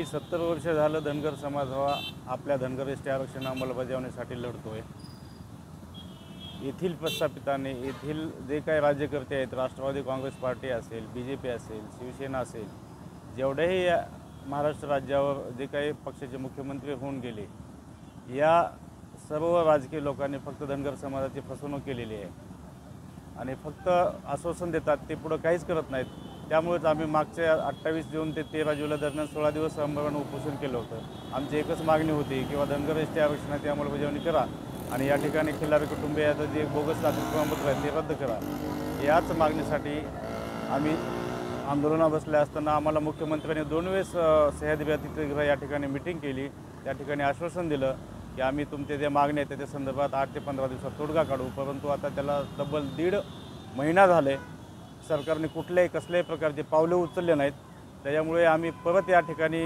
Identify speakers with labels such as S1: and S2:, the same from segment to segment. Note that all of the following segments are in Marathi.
S1: गेली 70 वर्ष झालं धनगर समाज हा आपल्या धनगर एसटी आरक्षण अंमलबजावणीसाठी लढतोय। येथील प्रस्थापितांनी, येथील जे काही राज्यकर्ते आहेत, राष्ट्रवादी काँग्रेस पार्टी असेल, BJP असेल, शिवसेना असेल, जेवढेही महाराष्ट्र राज्यावर जे काही पक्षाचे मुख्यमंत्री होऊन गेले, या सर्व राजकीय लोकांनी फक्त धनगर समाजाची फसवणूक केलेली आहे आणि फक्त आश्वासन देतात, ते पुढं काहीच करत नाहीत। त्यामुळेच आम्ही मागच्या 28 जून ते 13 जुलै दरम्यान 16 दिवस आंदोलन उपोषण केलं होतं। आमची एकच मागणी होती किंवा धनगर एसटी आरक्षणाची अंमलबजावणी करा आणि या ठिकाणी खिल्लारी कुटुंबियाचं जे बोगस जातीय प्रमाणपत्र आहे ते रद्द करा। याच मागणीसाठी आम्ही आंदोलनात बसले असताना आम्हाला मुख्यमंत्र्यांनी 2 वेळेस सह्याद्री अतिथीगृह या ठिकाणी मीटिंग केली। त्या ठिकाणी आश्वासन दिलं की आम्ही तुमचे जे मागणी आहेत त्याच्या संदर्भात 8 ते 15 दिवसात तोडगा काढू, परंतु आता त्याला तब्बल 1.5 महिना झाले, सरकारने कसल्याही प्रकारचे पावले उचलले नाहीत। त्याच्यामुळे आम्ही परत या ठिकाणी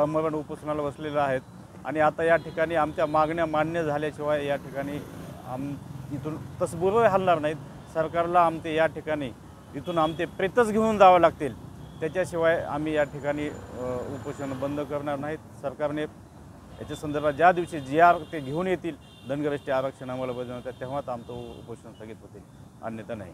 S1: आमरण उपोषणाला बसलेलो आहेत आणि आता या ठिकाणी आमच्या मागण्या मान्य झाल्याशिवाय या ठिकाणी इथून तसबुर हलणार नाहीत। सरकारला आमचे या ठिकाणी इथून आमचे प्रेतच घेऊन जावं लागतील, त्याच्याशिवाय आम्ही या ठिकाणी उपोषण बंद करणार नाहीत। सरकारने याच्या संदर्भात ज्या दिवशी GR ते घेऊन येतील धनगर एसटी आरक्षण अंमलबजावणीचा, तेव्हाच आमचं उपोषण स्थगित होतील, अन्यथा नाही।